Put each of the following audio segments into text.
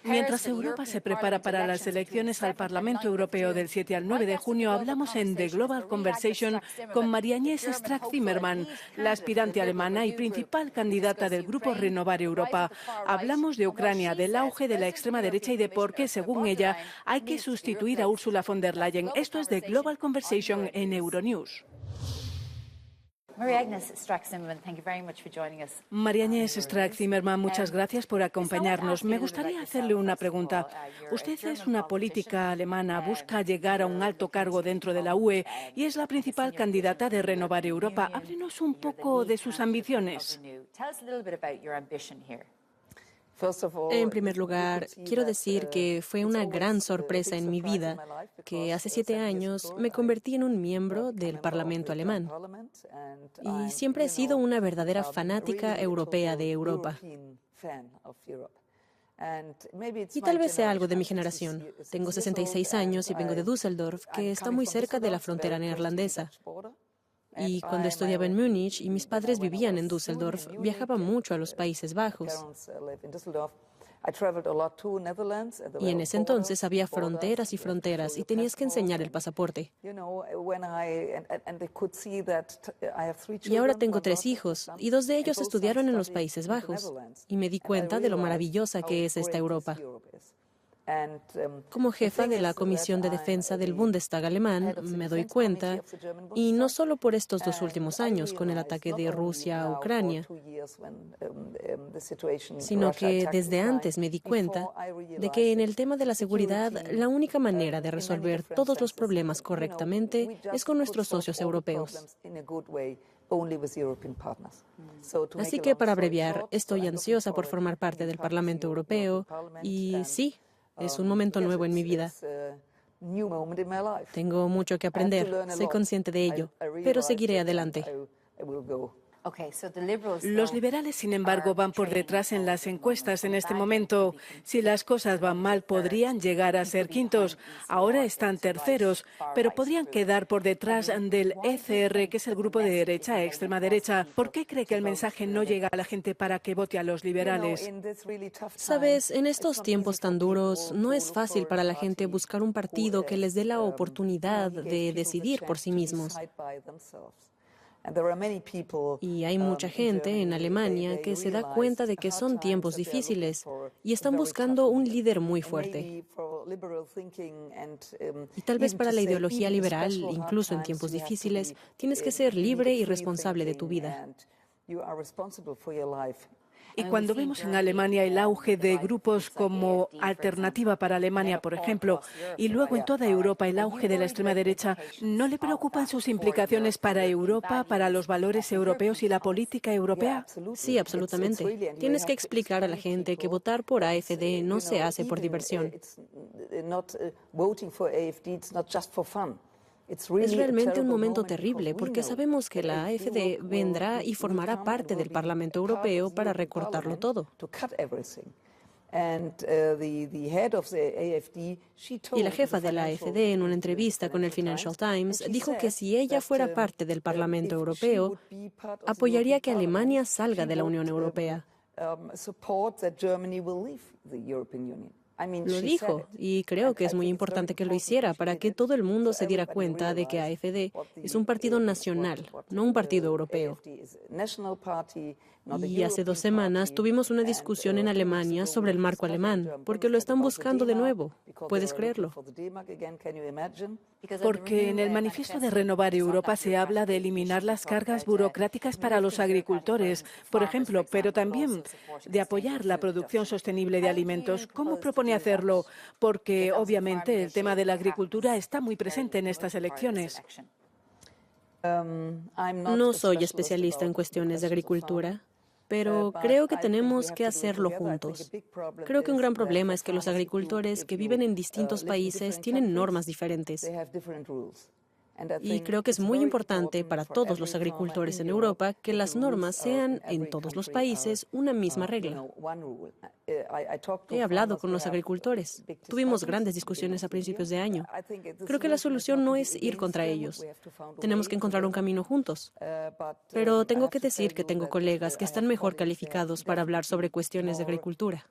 Mientras Europa se prepara para las elecciones al Parlamento Europeo del 7 al 9 de junio, hablamos en The Global Conversation con María-Agnès Strack-Zimmermann, la aspirante alemana y principal candidata del grupo Renovar Europa. Hablamos de Ucrania, del auge de la extrema derecha y de por qué, según ella, hay que sustituir a Ursula von der Leyen. Esto es The Global Conversation en Euronews. María-Agnès Strack-Zimmermann, muchas gracias por acompañarnos. Me gustaría hacerle una pregunta. Usted es una política alemana, busca llegar a un alto cargo dentro de la UE y es la principal candidata de Renovar Europa. Háblenos un poco de sus ambiciones. En primer lugar, quiero decir que fue una gran sorpresa en mi vida que hace 7 años me convertí en un miembro del Parlamento alemán. Y siempre he sido una verdadera fanática europea de Europa. Y tal vez sea algo de mi generación. Tengo 66 años y vengo de Düsseldorf, que está muy cerca de la frontera neerlandesa. Y cuando estudiaba en Múnich y mis padres vivían en Düsseldorf, viajaba mucho a los Países Bajos. Y en ese entonces había fronteras y fronteras y tenías que enseñar el pasaporte. Y ahora tengo 3 hijos y 2 de ellos estudiaron en los Países Bajos. Y me di cuenta de lo maravillosa que es esta Europa. Como jefa de la Comisión de Defensa del Bundestag alemán, me doy cuenta, y no solo por estos 2 últimos años con el ataque de Rusia a Ucrania, sino que desde antes me di cuenta de que en el tema de la seguridad, la única manera de resolver todos los problemas correctamente es con nuestros socios europeos. Así que, para abreviar, estoy ansiosa por formar parte del Parlamento Europeo y sí, es un momento nuevo en mi vida. Tengo mucho que aprender, soy consciente de ello, pero seguiré adelante. Los liberales, sin embargo, van por detrás en las encuestas en este momento. Si las cosas van mal, podrían llegar a ser quintos. Ahora están terceros, pero podrían quedar por detrás del ECR, que es el grupo de derecha a extrema derecha. ¿Por qué cree que el mensaje no llega a la gente para que vote a los liberales? Sabes, en estos tiempos tan duros, no es fácil para la gente buscar un partido que les dé la oportunidad de decidir por sí mismos. Y hay mucha gente en Alemania que se da cuenta de que son tiempos difíciles y están buscando un líder muy fuerte. Y tal vez para la ideología liberal, incluso en tiempos difíciles, tienes que ser libre y responsable de tu vida. Y cuando vemos en Alemania el auge de grupos como Alternativa para Alemania, por ejemplo, y luego en toda Europa el auge de la extrema derecha, ¿no le preocupan sus implicaciones para Europa, para los valores europeos y la política europea? Sí, absolutamente. Tienes que explicar a la gente que votar por AfD no se hace por diversión. Es realmente un momento terrible porque sabemos que la AfD vendrá y formará parte del Parlamento Europeo para recortarlo todo. Y la jefa de la AfD, en una entrevista con el Financial Times, dijo que si ella fuera parte del Parlamento Europeo, apoyaría que Alemania salga de la Unión Europea. Lo dijo, y creo que es muy importante que lo hiciera para que todo el mundo se diera cuenta de que AfD es un partido nacional, no un partido europeo. Y hace 2 semanas tuvimos una discusión en Alemania sobre el marco alemán, porque lo están buscando de nuevo. ¿Puedes creerlo? Porque en el manifiesto de Renovar Europa se habla de eliminar las cargas burocráticas para los agricultores, por ejemplo, pero también de apoyar la producción sostenible de alimentos. ¿Cómo propone hacerlo? Porque obviamente el tema de la agricultura está muy presente en estas elecciones. No soy especialista en cuestiones de agricultura, pero creo que tenemos que hacerlo juntos. Creo que un gran problema es que los agricultores que viven en distintos países tienen normas diferentes. Y creo que es muy importante para todos los agricultores en Europa que las normas sean en todos los países una misma regla. He hablado con los agricultores. Tuvimos grandes discusiones a principios de año. Creo que la solución no es ir contra ellos. Tenemos que encontrar un camino juntos. Pero tengo que decir que tengo colegas que están mejor calificados para hablar sobre cuestiones de agricultura.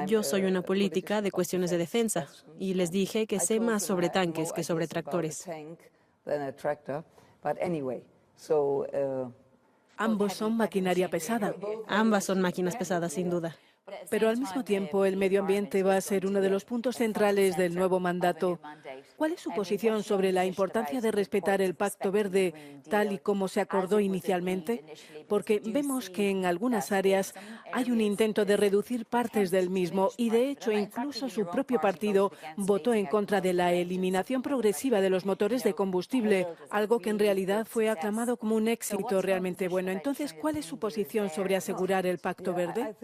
Yo soy una política de cuestiones de defensa y les dije que sé más sobre tanques que sobre tractores. Ambos son maquinaria pesada. Ambas son máquinas pesadas, sin duda. Pero al mismo tiempo, el medio ambiente va a ser uno de los puntos centrales del nuevo mandato. ¿Cuál es su posición sobre la importancia de respetar el Pacto Verde tal y como se acordó inicialmente? Porque vemos que en algunas áreas hay un intento de reducir partes del mismo y, de hecho, incluso su propio partido votó en contra de la eliminación progresiva de los motores de combustible, algo que en realidad fue aclamado como un éxito realmente bueno. Entonces, ¿cuál es su posición sobre asegurar el Pacto Verde?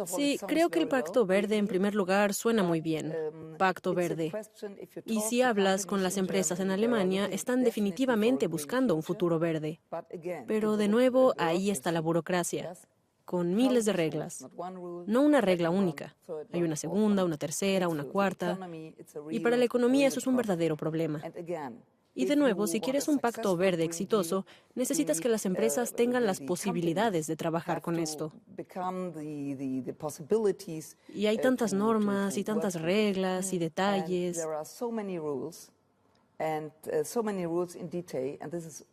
Sí, creo que el Pacto Verde, en primer lugar, suena muy bien. Pacto Verde. Y si hablas con las empresas en Alemania, están definitivamente buscando un futuro verde. Pero de nuevo, ahí está la burocracia, con miles de reglas. No una regla única. Hay una segunda, una tercera, una cuarta. Y para la economía eso es un verdadero problema. Y de nuevo, si quieres un pacto verde exitoso, necesitas que las empresas tengan las posibilidades de trabajar con esto. Y hay tantas normas y tantas reglas y detalles.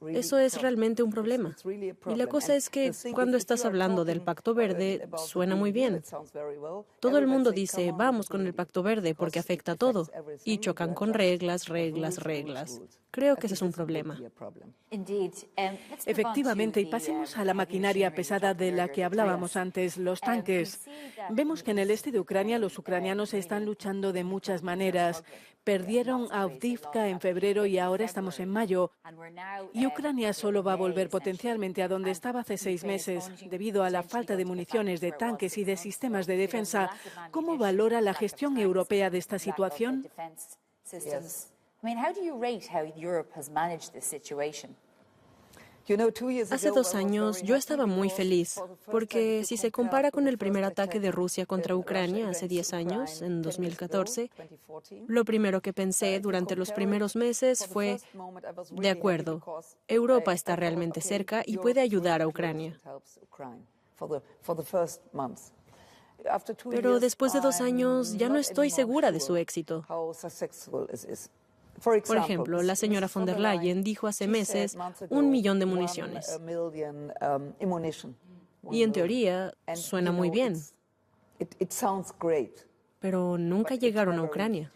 Eso es realmente un problema. Y la cosa es que cuando estás hablando del Pacto Verde, suena muy bien. Todo el mundo dice, vamos con el Pacto Verde porque afecta a todo. Y chocan con reglas, reglas, reglas. Creo que ese es un problema. Efectivamente, y pasemos a la maquinaria pesada de la que hablábamos antes, los tanques. Vemos que en el este de Ucrania los ucranianos están luchando de muchas maneras. Perdieron a Avdiivka en febrero y ahora estamos en mayo. Y Ucrania solo va a volver potencialmente a donde estaba hace 6 meses, debido a la falta de municiones, de tanques y de sistemas de defensa. ¿Cómo valora la gestión europea de esta situación? Hace 2 años yo estaba muy feliz, porque si se compara con el primer ataque de Rusia contra Ucrania hace 10 años, en 2014, lo primero que pensé durante los primeros meses fue, de acuerdo, Europa está realmente cerca y puede ayudar a Ucrania. Pero después de 2 años ya no estoy segura de su éxito. Por ejemplo, la señora von der Leyen dijo hace meses 1 millón de municiones. Y en teoría suena muy bien. Pero nunca llegaron a Ucrania.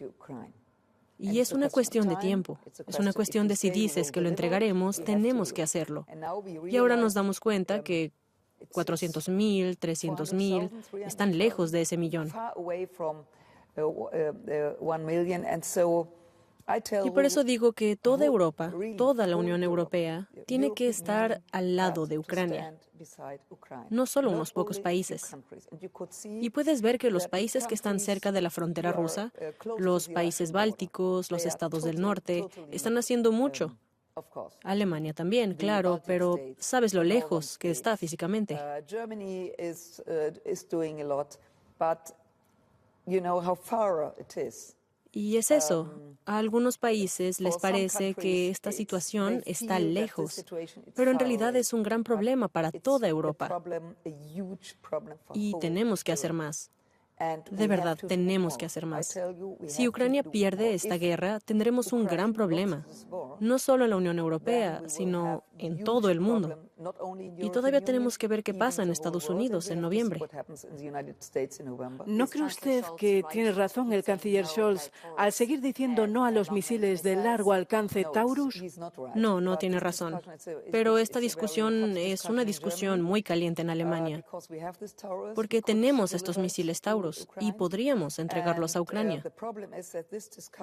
Y es una cuestión de tiempo. Es una cuestión de si dices que lo entregaremos, tenemos que hacerlo. Y ahora nos damos cuenta que 400.000, 300.000 están lejos de ese millón. Y por eso digo que toda Europa, toda la Unión Europea, tiene que estar al lado de Ucrania, no solo unos pocos países. Y puedes ver que los países que están cerca de la frontera rusa, los países bálticos, los estados del norte, están haciendo mucho. Alemania también, claro, pero sabes lo lejos que está físicamente. Y es eso. A algunos países les parece que esta situación está lejos, pero en realidad es un gran problema para toda Europa. Y tenemos que hacer más. De verdad, tenemos que hacer más. Si Ucrania pierde esta guerra, tendremos un gran problema, no solo en la Unión Europea, sino en todo el mundo. Y todavía tenemos que ver qué pasa en Estados Unidos en noviembre. ¿No cree usted que tiene razón el canciller Scholz al seguir diciendo no a los misiles de largo alcance Taurus? No, no tiene razón. Pero esta discusión es una discusión muy caliente en Alemania, porque tenemos estos misiles Taurus y podríamos entregarlos a Ucrania.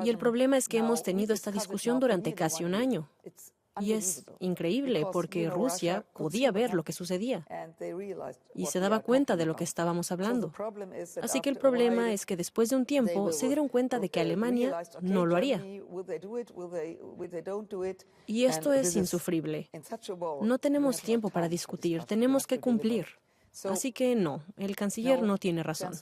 Y el problema es que hemos tenido esta discusión durante casi un año. Y es increíble porque Rusia podía ver lo que sucedía y se daba cuenta de lo que estábamos hablando. Así que el problema es que después de un tiempo se dieron cuenta de que Alemania no lo haría. Y esto es insufrible. No tenemos tiempo para discutir, tenemos que cumplir. Así que no, el canciller no tiene razón.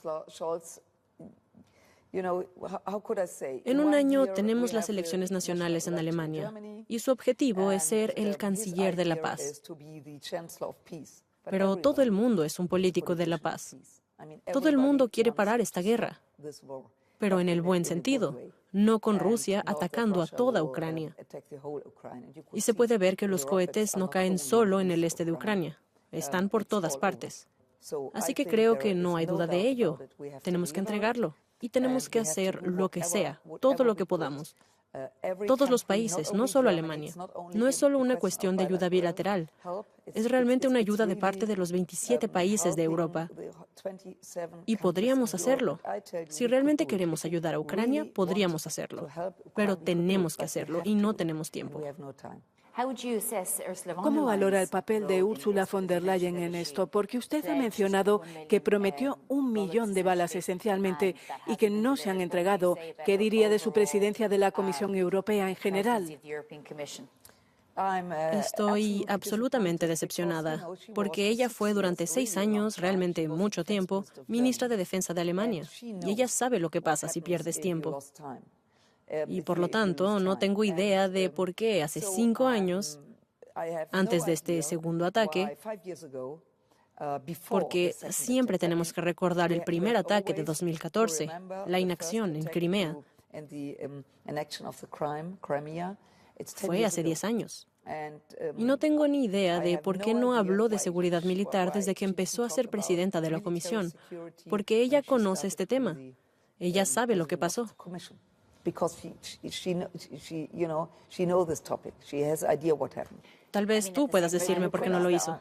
En un año tenemos las elecciones nacionales en Alemania y su objetivo es ser el canciller de la paz. Pero todo el mundo es un político de la paz. Todo el mundo quiere parar esta guerra, pero en el buen sentido, no con Rusia atacando a toda Ucrania. Y se puede ver que los cohetes no caen solo en el este de Ucrania, están por todas partes. Así que creo que no hay duda de ello. Tenemos que entregarlo. Y tenemos que hacer lo que sea, todo lo que podamos. Todos los países, no solo Alemania. No es solo una cuestión de ayuda bilateral. Es realmente una ayuda de parte de los 27 países de Europa. Y podríamos hacerlo. Si realmente queremos ayudar a Ucrania, podríamos hacerlo. Pero tenemos que hacerlo y no tenemos tiempo. ¿Cómo valora el papel de Ursula von der Leyen en esto? Porque usted ha mencionado que prometió 1 millón de balas esencialmente y que no se han entregado. ¿Qué diría de su presidencia de la Comisión Europea en general? Estoy absolutamente decepcionada, porque ella fue durante 6 años, realmente mucho tiempo, ministra de Defensa de Alemania. Y ella sabe lo que pasa si pierdes tiempo. Y por lo tanto, no tengo idea de por qué hace 5 años, antes de este segundo ataque, porque siempre tenemos que recordar el primer ataque de 2014, la inacción en Crimea. Fue hace 10 años. Y no tengo ni idea de por qué no habló de seguridad militar desde que empezó a ser presidenta de la Comisión, porque ella conoce este tema. Ella sabe lo que pasó. Tal vez tú puedas decirme por qué no lo hizo.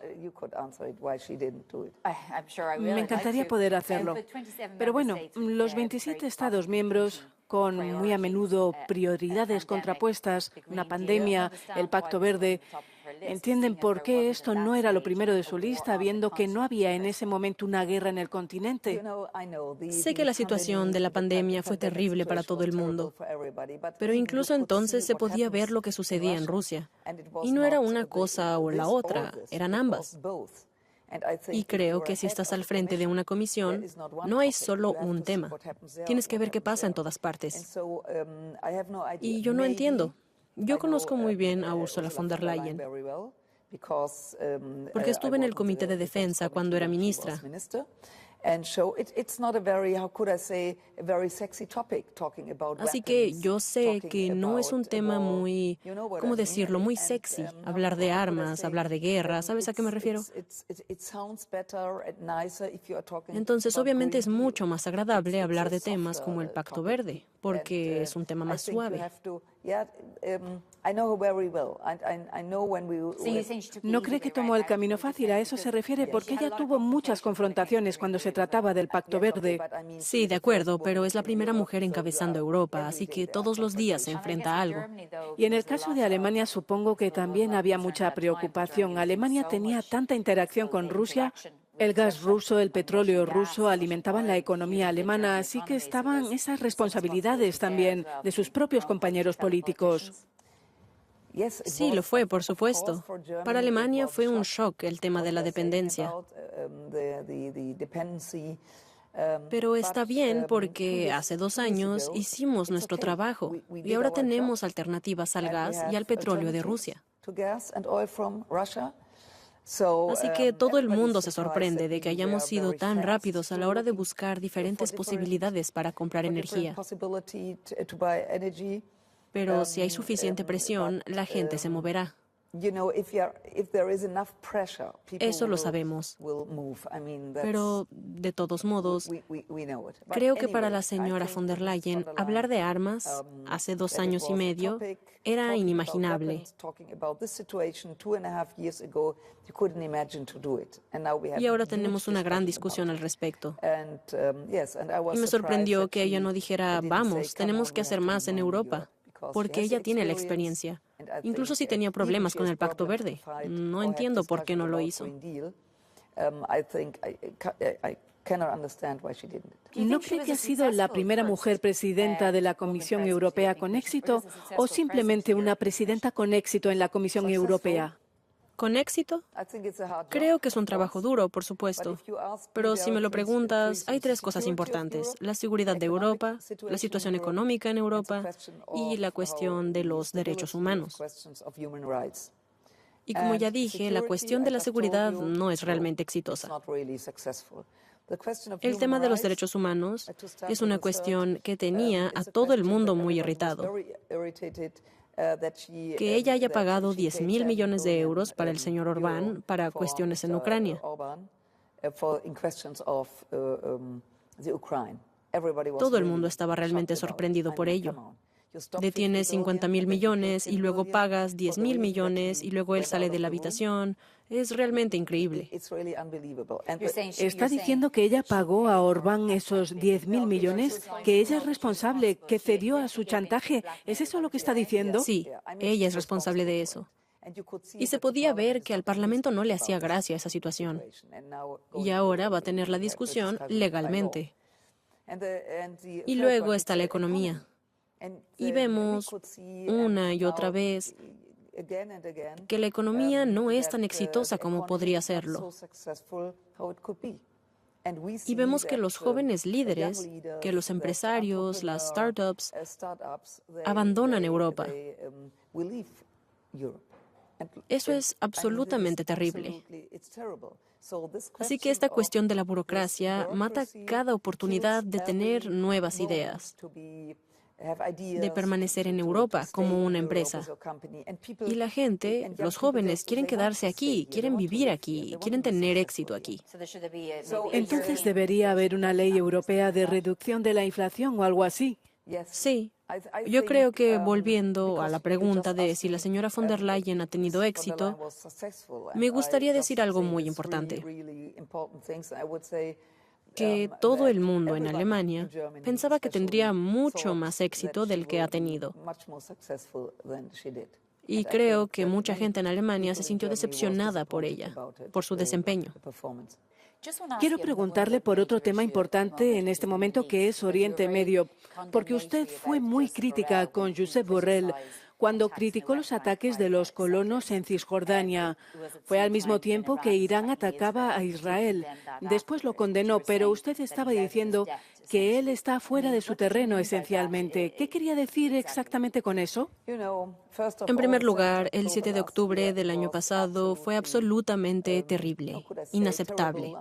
Me encantaría poder hacerlo. Pero bueno, los 27 Estados miembros, con muy a menudo prioridades contrapuestas, una pandemia, el Pacto Verde, entienden por qué esto no era lo primero de su lista, viendo que no había en ese momento una guerra en el continente. Sé que la situación de la pandemia fue terrible para todo el mundo, pero incluso entonces se podía ver lo que sucedía en Rusia. Y no era una cosa o la otra, eran ambas. Y creo que si estás al frente de una comisión, no hay solo un tema. Tienes que ver qué pasa en todas partes. Y yo no entiendo. Yo conozco muy bien a Ursula von der Leyen, porque estuve en el Comité de Defensa cuando era ministra. Así que yo sé que no es un tema muy, ¿cómo decirlo?, muy sexy, hablar de armas, hablar de guerra, ¿sabes a qué me refiero? Entonces, obviamente es mucho más agradable hablar de temas como el Pacto Verde, porque es un tema más suave. ¿No cree que tomó el camino fácil? A eso se refiere porque ella tuvo muchas confrontaciones cuando se trataba del Pacto Verde. Sí, de acuerdo, pero es la primera mujer encabezando Europa, así que todos los días se enfrenta a algo. Y en el caso de Alemania, supongo que también había mucha preocupación. Alemania tenía tanta interacción con Rusia. El gas ruso, el petróleo ruso alimentaban la economía alemana, así que estaban esas responsabilidades también de sus propios compañeros políticos. Sí, lo fue, por supuesto. Para Alemania fue un shock el tema de la dependencia. Pero está bien porque hace 2 años hicimos nuestro trabajo y ahora tenemos alternativas al gas y al petróleo de Rusia. Así que todo el mundo se sorprende de que hayamos sido tan rápidos a la hora de buscar diferentes posibilidades para comprar energía. Pero si hay suficiente presión, la gente se moverá. Eso lo sabemos. Pero, de todos modos, creo que para la señora von der Leyen, hablar de armas hace 2 años y medio era inimaginable. Y ahora tenemos una gran discusión al respecto. Y me sorprendió que ella no dijera, vamos, tenemos que hacer más en Europa. porque ella tiene la experiencia, incluso si tenía problemas con el Pacto Verde. No entiendo por qué no lo hizo. ¿No cree que ha sido la primera mujer presidenta de la Comisión Europea con éxito o simplemente una presidenta con éxito en la Comisión Europea? ¿Con éxito? Creo que es un trabajo duro, por supuesto. Pero si me lo preguntas, hay tres cosas importantes: la seguridad de Europa, la situación económica en Europa y la cuestión de los derechos humanos. Y como ya dije, la cuestión de la seguridad no es realmente exitosa. El tema de los derechos humanos es una cuestión que tenía a todo el mundo muy irritado. Que ella haya pagado 10.000 millones de euros para el señor Orbán para cuestiones en Ucrania. Todo el mundo estaba realmente sorprendido por ello. Detienes 50.000 millones y luego pagas 10.000 millones y luego él sale de la habitación. Es realmente increíble. ¿Está diciendo que ella pagó a Orbán esos 10.000 millones? ¿Que ella es responsable, que cedió a su chantaje? ¿Es eso lo que está diciendo? Sí, ella es responsable de eso. Y se podía ver que al Parlamento no le hacía gracia esa situación. Y ahora va a tener la discusión legalmente. Y luego está la economía. Y vemos una y otra vez que la economía no es tan exitosa como podría serlo. Y vemos que los jóvenes líderes, que los empresarios, las startups, abandonan Europa. Eso es absolutamente terrible. Así que esta cuestión de la burocracia mata cada oportunidad de tener nuevas ideas, de permanecer en Europa como una empresa. Y la gente, los jóvenes, quieren quedarse aquí, quieren vivir aquí, quieren tener éxito aquí. Entonces debería haber una ley europea de reducción de la inflación o algo así. Sí. Yo creo que, volviendo a la pregunta de si la señora von der Leyen ha tenido éxito, me gustaría decir algo muy importante. Que todo el mundo en Alemania pensaba que tendría mucho más éxito del que ha tenido. Y creo que mucha gente en Alemania se sintió decepcionada por ella, por su desempeño. Quiero preguntarle por otro tema importante en este momento, que es Oriente Medio, porque usted fue muy crítica con Josep Borrell cuando criticó los ataques de los colonos en Cisjordania. Fue al mismo tiempo que Irán atacaba a Israel. Después lo condenó, pero usted estaba diciendo que él está fuera de su terreno esencialmente. ¿Qué quería decir exactamente con eso? En primer lugar, el 7 de octubre del año pasado fue absolutamente terrible, inaceptable.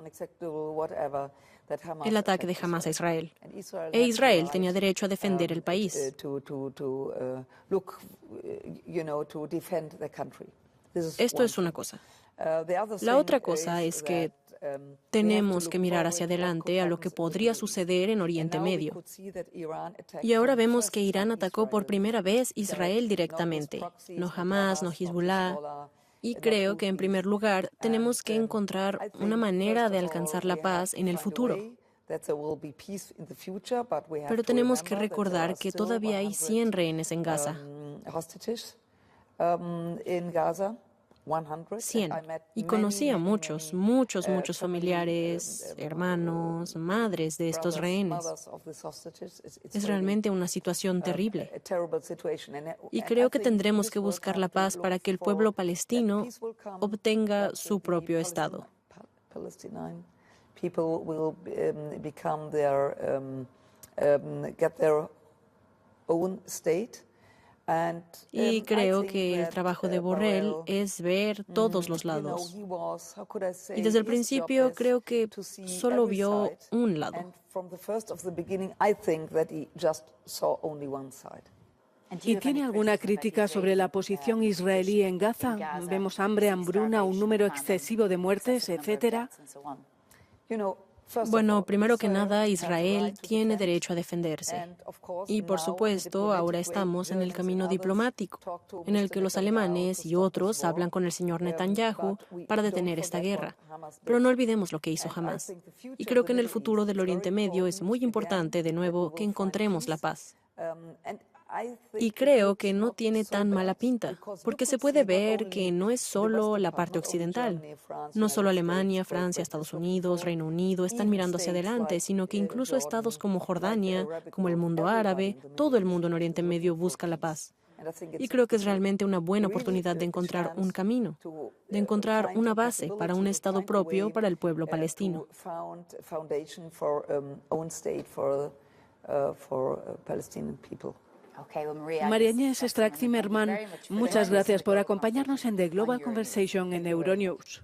El ataque de Hamás a Israel. E Israel tenía derecho a defender el país. Esto es una cosa. La otra cosa es que tenemos que mirar hacia adelante a lo que podría suceder en Oriente Medio. Y ahora vemos que Irán atacó por primera vez Israel directamente, no Hamás, no Hezbollah. Y creo que, en primer lugar, tenemos que encontrar una manera de alcanzar la paz en el futuro. Pero tenemos que recordar que todavía hay 100 rehenes en Gaza. 100. Y conocí a muchos familiares, hermanos, madres de estos rehenes. Es realmente una situación terrible. Y creo que tendremos que buscar la paz para que el pueblo palestino obtenga su propio Estado. Y creo que el trabajo de Borrell es ver todos los lados. Y desde el principio creo que solo vio un lado. ¿Y tiene alguna crítica sobre la posición israelí en Gaza? Vemos hambre, hambruna, un número excesivo de muertes, etcétera. Bueno, primero que nada, Israel tiene derecho a defenderse. Y, por supuesto, ahora estamos en el camino diplomático, en el que los alemanes y otros hablan con el señor Netanyahu para detener esta guerra. Pero no olvidemos lo que hizo Hamás. Y creo que en el futuro del Oriente Medio es muy importante, de nuevo, que encontremos la paz. Y creo que no tiene tan mala pinta, porque se puede ver que no es solo la parte occidental. No solo Alemania, Francia, Estados Unidos, Reino Unido están mirando hacia adelante, sino que incluso estados como Jordania, como el mundo árabe, todo el mundo en Oriente Medio busca la paz. Y creo que es realmente una buena oportunidad de encontrar un camino, de encontrar una base para un Estado propio para el pueblo palestino. María-Agnès Strack-Zimmermann, muchas gracias por acompañarnos en The Global Conversation en Euronews.